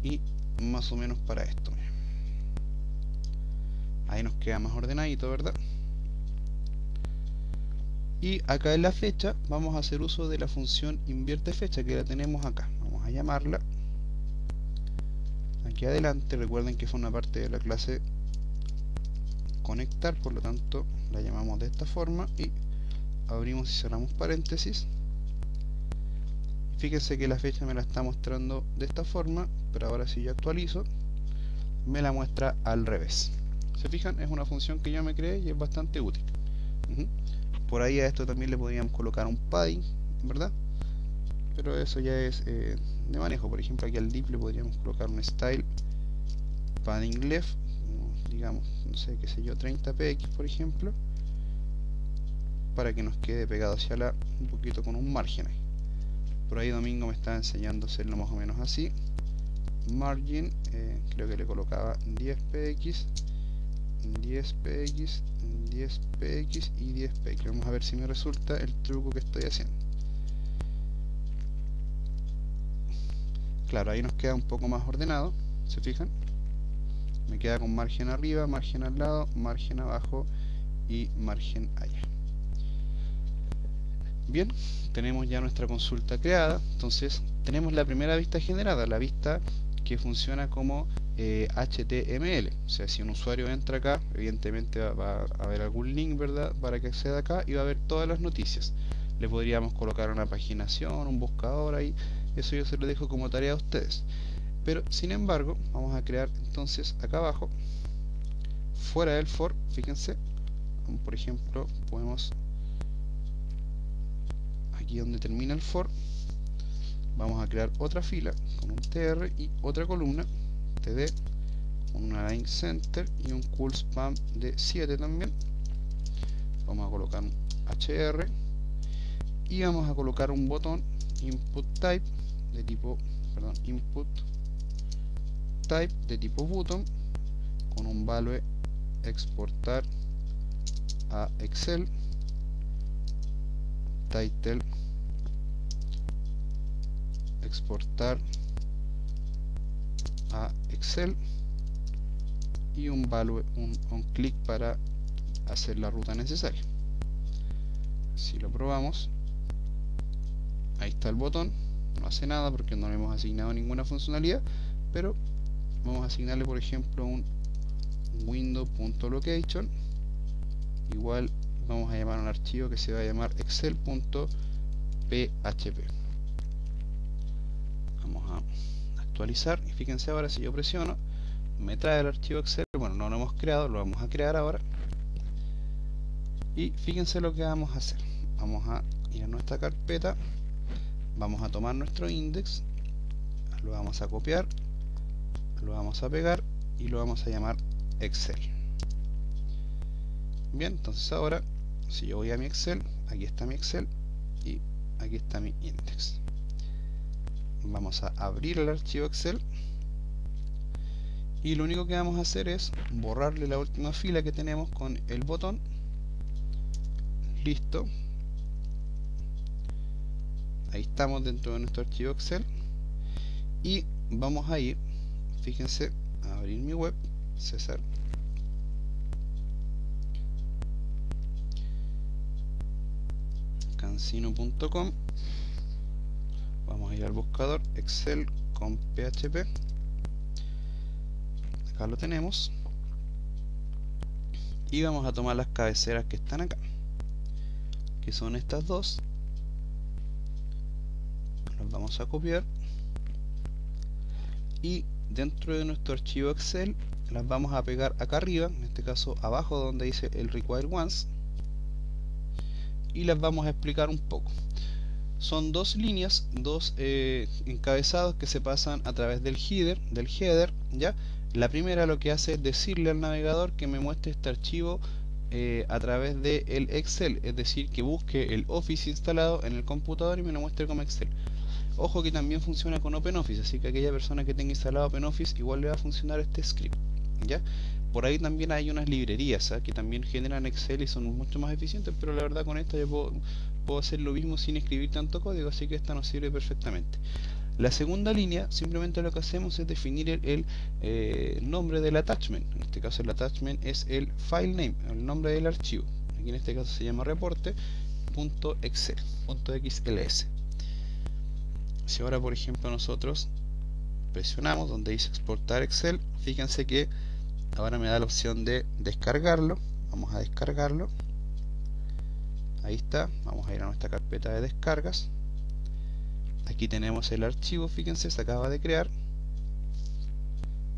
y más o menos para esto, ahí nos queda más ordenadito, ¿verdad? Y acá en la fecha vamos a hacer uso de la función invierte fecha, que la tenemos acá. Vamos a llamarla aquí adelante. Recuerden que fue una parte de la clase conectar, por lo tanto la llamamos de esta forma y abrimos y cerramos paréntesis. Fíjense que la fecha me la está mostrando de esta forma, pero ahora si yo actualizo me la muestra al revés. ¿Se fijan? Es una función que yo me creé y es bastante útil. Por ahí a esto también le podríamos colocar un padding, ¿verdad? Pero eso ya es de manejo. Por ejemplo, aquí al div le podríamos colocar un style padding left, digamos, no sé, qué sé yo, 30 px por ejemplo, para que nos quede pegado hacia la un poquito con un margen ahí. Por ahí Domingo me está enseñando a hacerlo más o menos así. Margin, creo que le colocaba 10 px, 10 px, 10 px y 10 px. Vamos a ver si me resulta el truco que estoy haciendo. Claro, ahí nos queda un poco más ordenado, ¿se fijan? Me queda con margen arriba, margen al lado, margen abajo y margen allá. Bien, tenemos ya nuestra consulta creada. Entonces tenemos la primera vista generada, la vista que funciona como HTML. O sea, si un usuario entra acá, evidentemente va a haber algún link, ¿verdad?, para que acceda acá y va a ver todas las noticias. Le podríamos colocar una paginación, un buscador ahí. Eso yo se lo dejo como tarea a ustedes. Pero sin embargo, vamos a crear entonces acá abajo, fuera del for, fíjense, por ejemplo, podemos, aquí donde termina el for, vamos a crear otra fila con un tr y otra columna td, con una line center y un cool span de 7 también. Vamos a colocar un hr y vamos a colocar un botón input type de tipo, perdón, input type de tipo button con un value exportar a Excel, title exportar a Excel y un value, un clic para hacer la ruta necesaria. Si lo probamos, ahí está el botón, no hace nada porque no le hemos asignado ninguna funcionalidad, pero vamos a asignarle por ejemplo un window.location, igual vamos a llamar un archivo que se va a llamar excel.php. Vamos a actualizar y fíjense ahora, si yo presiono me trae el archivo Excel. Bueno, no lo hemos creado, lo vamos a crear ahora. Y fíjense lo que vamos a hacer. Vamos a ir a nuestra carpeta, vamos a tomar nuestro index, lo vamos a copiar, lo vamos a pegar y lo vamos a llamar Excel. Bien, entonces ahora si yo voy a mi Excel, aquí está mi Excel y aquí está mi index. Vamos a abrir el archivo Excel y lo único que vamos a hacer es borrarle la última fila que tenemos con el botón. Listo, ahí estamos dentro de nuestro archivo Excel y vamos a ir, fíjense, a abrir mi web, César, cancino.com. Vamos a ir al buscador Excel con PHP, acá lo tenemos, y vamos a tomar las cabeceras que están acá, que son estas dos. Las vamos a copiar y dentro de nuestro archivo Excel las vamos a pegar acá arriba, en este caso abajo donde dice el require once, y las vamos a explicar un poco. Son dos líneas, dos encabezados que se pasan a través del header, ¿ya? La primera lo que hace es decirle al navegador que me muestre este archivo a través del Excel, es decir, que busque el Office instalado en el computador y me lo muestre como Excel. Ojo que también funciona con OpenOffice, así que aquella persona que tenga instalado OpenOffice igual le va a funcionar este script, ¿ya? Por ahí también hay unas librerías que también generan Excel y son mucho más eficientes, pero la verdad con esta yo puedo hacer lo mismo sin escribir tanto código, así que esta nos sirve perfectamente. La segunda línea, simplemente lo que hacemos es definir el nombre del attachment. En este caso el attachment es el file name, el nombre del archivo. Aquí en este caso se llama reporte.excel.xls. Si ahora por ejemplo nosotros presionamos donde dice exportar Excel, fíjense que ahora me da la opción de descargarlo. Vamos a descargarlo. Ahí está, vamos a ir a nuestra carpeta de descargas. Aquí tenemos el archivo, fíjense, se acaba de crear.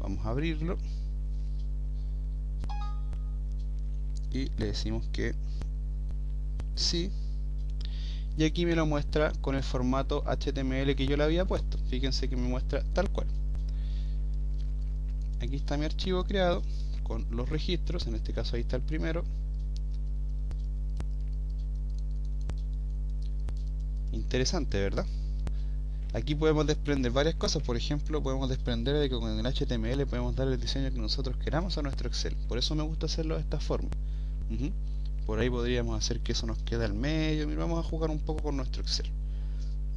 Vamos a abrirlo y le decimos que sí, y aquí me lo muestra con el formato HTML que yo le había puesto. Fíjense que me muestra tal cual. Aquí está mi archivo creado con los registros, en este caso ahí está el primero. Interesante, ¿verdad? Aquí podemos desprender varias cosas. Por ejemplo, podemos desprender de que con el HTML podemos dar el diseño que nosotros queramos a nuestro Excel. Por eso me gusta hacerlo de esta forma. Por ahí podríamos hacer que eso nos quede al medio. Mira, vamos a jugar un poco con nuestro Excel.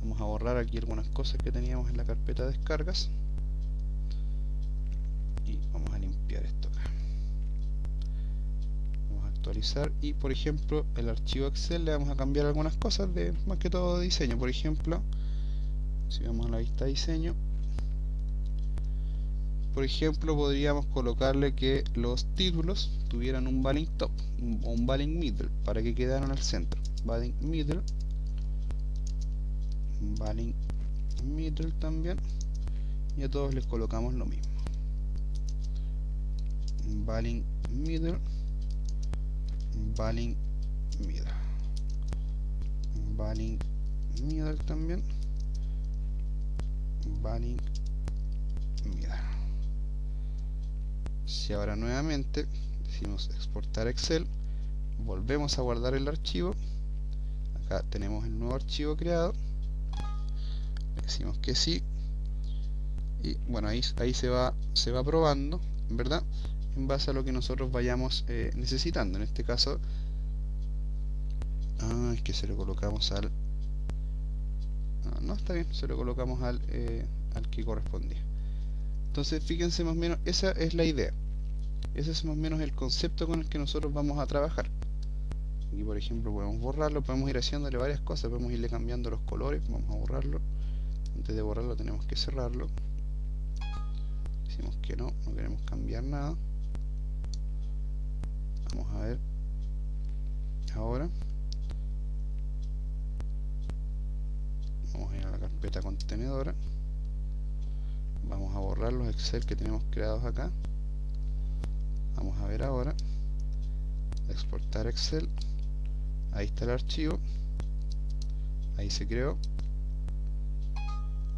Vamos a borrar aquí algunas cosas que teníamos en la carpeta de descargas. Y vamos a limpiar esto acá. Vamos a actualizar y, por ejemplo, el archivo Excel le vamos a cambiar algunas cosas de, más que todo, de diseño. Por ejemplo, si vamos a la vista de diseño, por ejemplo, podríamos colocarle que los títulos tuvieran un Balling Top o un Balling Middle para que quedaran al centro. Balling Middle también, y a todos les colocamos lo mismo. Balling Middle también, Balling Middle. Si ahora nuevamente decimos exportar Excel, volvemos a guardar el archivo. Acá tenemos el nuevo archivo creado, le decimos que sí, y bueno, ahí se va probando, ¿verdad?, en base a lo que nosotros vayamos necesitando. En este caso, es que se lo colocamos al... no, está bien, se lo colocamos al que correspondía. Entonces fíjense, más o menos esa es la idea. Ese es más o menos el concepto con el que nosotros vamos a trabajar. Aquí, por ejemplo, podemos borrarlo, podemos ir haciéndole varias cosas, podemos irle cambiando los colores. Vamos a borrarlo. Antes de borrarlo tenemos que cerrarlo. Decimos que no queremos cambiar nada. Vamos a ver ahora. Vamos a ir a la carpeta contenedora. Vamos a borrar los Excel que tenemos creados acá. Vamos a ver ahora. Exportar Excel. Ahí está el archivo. Ahí se creó.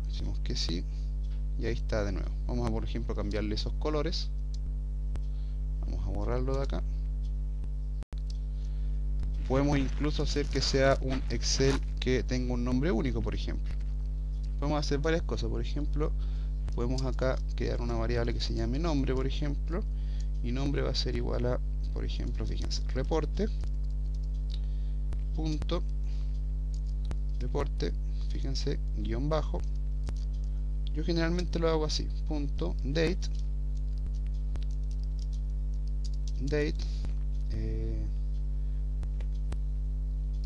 Decimos que sí. Y ahí está de nuevo. Vamos a, por ejemplo, cambiarle esos colores. Vamos a borrarlo de acá. Podemos incluso hacer que sea un Excel que tenga un nombre único, por ejemplo. Podemos hacer varias cosas. Por ejemplo, podemos acá crear una variable que se llame nombre, por ejemplo. Y nombre va a ser igual a, por ejemplo, fíjense, reporte, fíjense, guión bajo. Yo generalmente lo hago así, punto, date,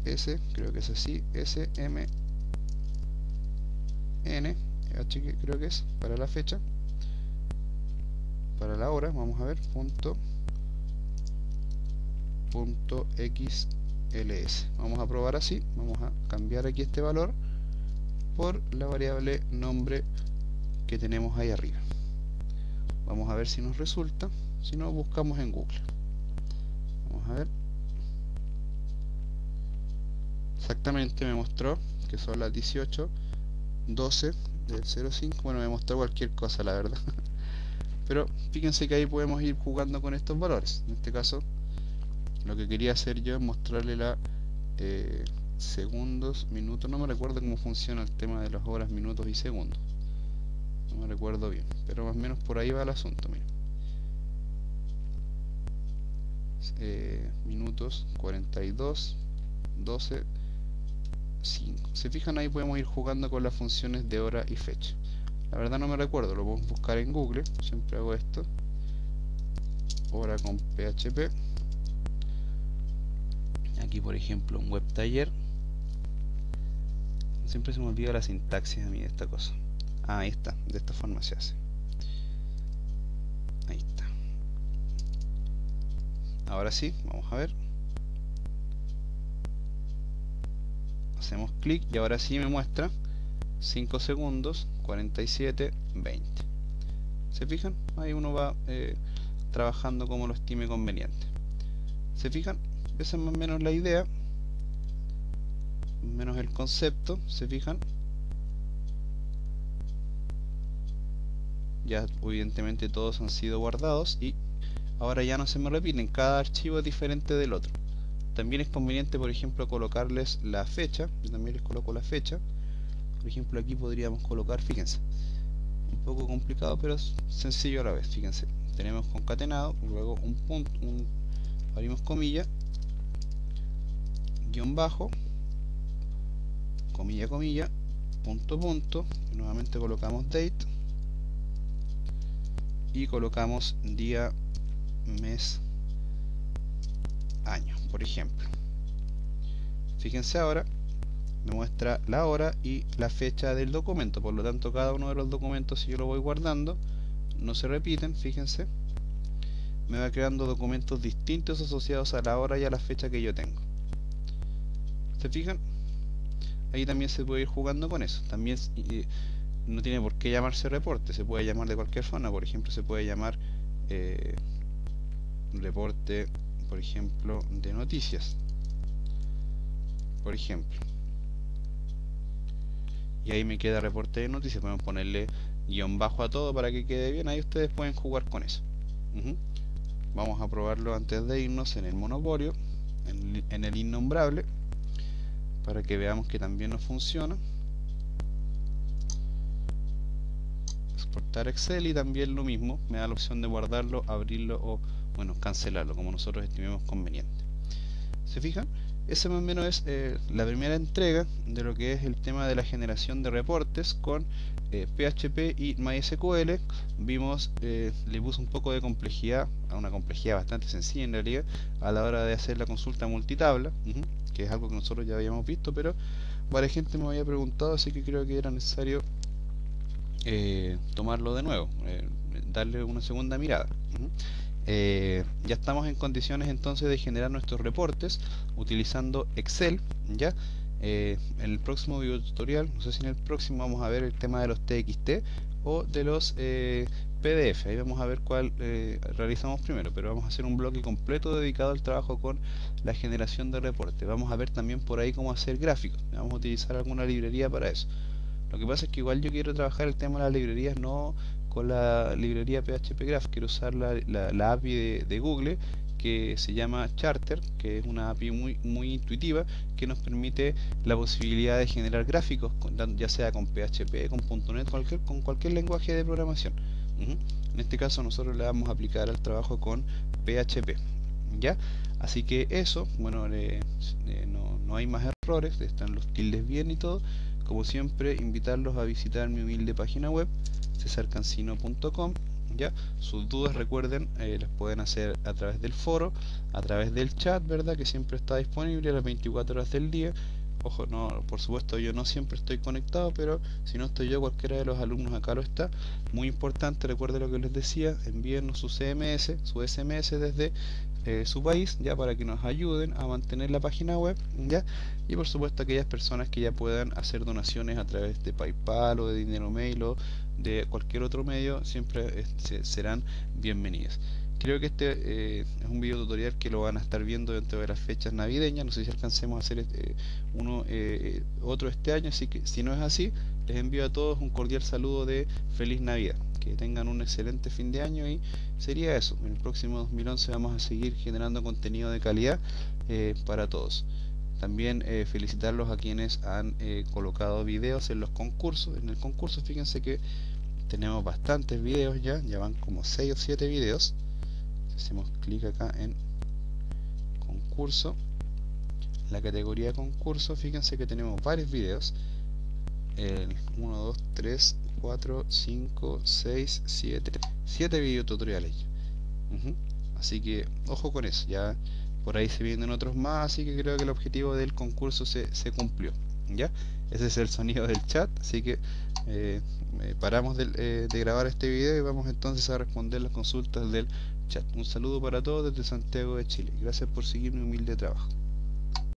S, creo que es así, S, M, N, H, creo que es, para la fecha, para la hora, vamos a ver, punto XLS. Vamos a probar así, vamos a cambiar aquí este valor por la variable nombre que tenemos ahí arriba. Vamos a ver si nos resulta. Si no, buscamos en Google. Vamos a ver. Exactamente me mostró que son las 18:12 del 05. Bueno, me mostró cualquier cosa, la verdad. Pero fíjense que ahí podemos ir jugando con estos valores. En este caso, lo que quería hacer yo es mostrarle la segundos, minutos. No me recuerdo cómo funciona el tema de las horas, minutos y segundos. No me recuerdo bien, pero más o menos por ahí va el asunto. Miren. Minutos 42, 12, 5. Se fijan, ahí podemos ir jugando con las funciones de hora y fecha. La verdad no me recuerdo, lo podemos buscar en Google. Siempre hago esto. Hora con PHP. Aquí, por ejemplo, un web taller. Siempre se me olvida la sintaxis a mí de esta cosa. Ahí está, de esta forma se hace. Ahí está. Ahora sí, vamos a ver. Hacemos clic y ahora sí me muestra 5 segundos, 47, 20. ¿Se fijan? Ahí uno va trabajando como lo estime conveniente. ¿Se fijan? Esa es más o menos la idea. menos el concepto, ¿se fijan? Ya evidentemente todos han sido guardados y ahora ya no se me repiten, cada archivo es diferente del otro. También es conveniente, por ejemplo, colocarles la fecha. Yo también les coloco la fecha. Por ejemplo, aquí podríamos colocar, fíjense, un poco complicado pero es sencillo a la vez. Fíjense, tenemos concatenado, luego un punto, abrimos comilla, guión bajo, comilla, comilla, punto, punto, y nuevamente colocamos date y colocamos día, mes, año, por ejemplo. Fíjense ahora, me muestra la hora y la fecha del documento, por lo tanto cada uno de los documentos, si yo lo voy guardando, no se repiten. Fíjense, me va creando documentos distintos asociados a la hora y a la fecha que yo tengo. ¿Se fijan? Ahí también se puede ir jugando con eso. También no tiene por qué llamarse reporte, se puede llamar de cualquier forma. Por ejemplo, se puede llamar reporte, por ejemplo, de noticias, por ejemplo, y ahí me queda reporte de noticias. Podemos ponerle guión bajo a todo para que quede bien. Ahí ustedes pueden jugar con eso. Vamos a probarlo antes de irnos en el monopolio, en el innombrable, para que veamos que también nos funciona. Exportar Excel y también lo mismo, me da la opción de guardarlo, abrirlo o, bueno, cancelarlo, como nosotros estimemos conveniente. ¿Se fijan? Esa más o menos es la primera entrega de lo que es el tema de la generación de reportes con PHP y MySQL. Vimos, le puse un poco de complejidad, a una complejidad bastante sencilla en realidad, a la hora de hacer la consulta multitabla, que es algo que nosotros ya habíamos visto, pero varias gente me había preguntado, así que creo que era necesario tomarlo de nuevo, darle una segunda mirada. Ya estamos en condiciones entonces de generar nuestros reportes utilizando Excel. Ya en el próximo video tutorial, no sé si en el próximo, vamos a ver el tema de los TXT o de los PDF. Ahí vamos a ver cuál realizamos primero, pero vamos a hacer un bloque completo dedicado al trabajo con la generación de reportes. Vamos a ver también por ahí cómo hacer gráficos. Vamos a utilizar alguna librería para eso. Lo que pasa es que igual yo quiero trabajar el tema de las librerías no con la librería PHP Graph, quiero usar la API de Google, que se llama Charter, que es una API muy intuitiva, que nos permite la posibilidad de generar gráficos, ya sea con PHP, con .NET, con cualquier lenguaje de programación. En este caso nosotros le vamos a aplicar al trabajo con PHP. ¿Ya? Así que eso, bueno, no hay más errores, están los tildes bien y todo. Como siempre, invitarlos a visitar mi humilde página web, cesarcancino.com. ¿Ya? Sus dudas, recuerden, las pueden hacer a través del foro, a través del chat, ¿verdad? Que siempre está disponible a las 24 horas del día. Ojo, no, por supuesto yo no siempre estoy conectado, pero si no estoy yo, cualquiera de los alumnos acá lo está. Muy importante, recuerden lo que les decía, envíennos su CMS, su SMS desde su país, ya, para que nos ayuden a mantener la página web, ya. Y por supuesto aquellas personas que ya puedan hacer donaciones a través de PayPal o de Dinero Mail o de cualquier otro medio, siempre serán bienvenidas. Creo que este es un video tutorial que lo van a estar viendo dentro de las fechas navideñas. No sé si alcancemos a hacer otro este año, así que si no es así, les envío a todos un cordial saludo de Feliz Navidad. Que tengan un excelente fin de año y sería eso. En el próximo 2011 vamos a seguir generando contenido de calidad para todos. También felicitarlos a quienes han colocado videos en los concursos. En el concurso, fíjense que tenemos bastantes videos ya van como 6 o 7 videos. Hacemos clic acá en concurso, la categoría concurso. Fíjense que tenemos varios videos, 1, 2, 3, 4, 5, 6, 7 videotutoriales. Así que ojo con eso, ya por ahí se vienen otros más, así que creo que el objetivo del concurso se cumplió. ¿Ya? Ese es el sonido del chat, así que paramos de grabar este video y vamos entonces a responder las consultas del chat. Un saludo para todos desde Santiago de Chile. Gracias por seguir mi humilde trabajo.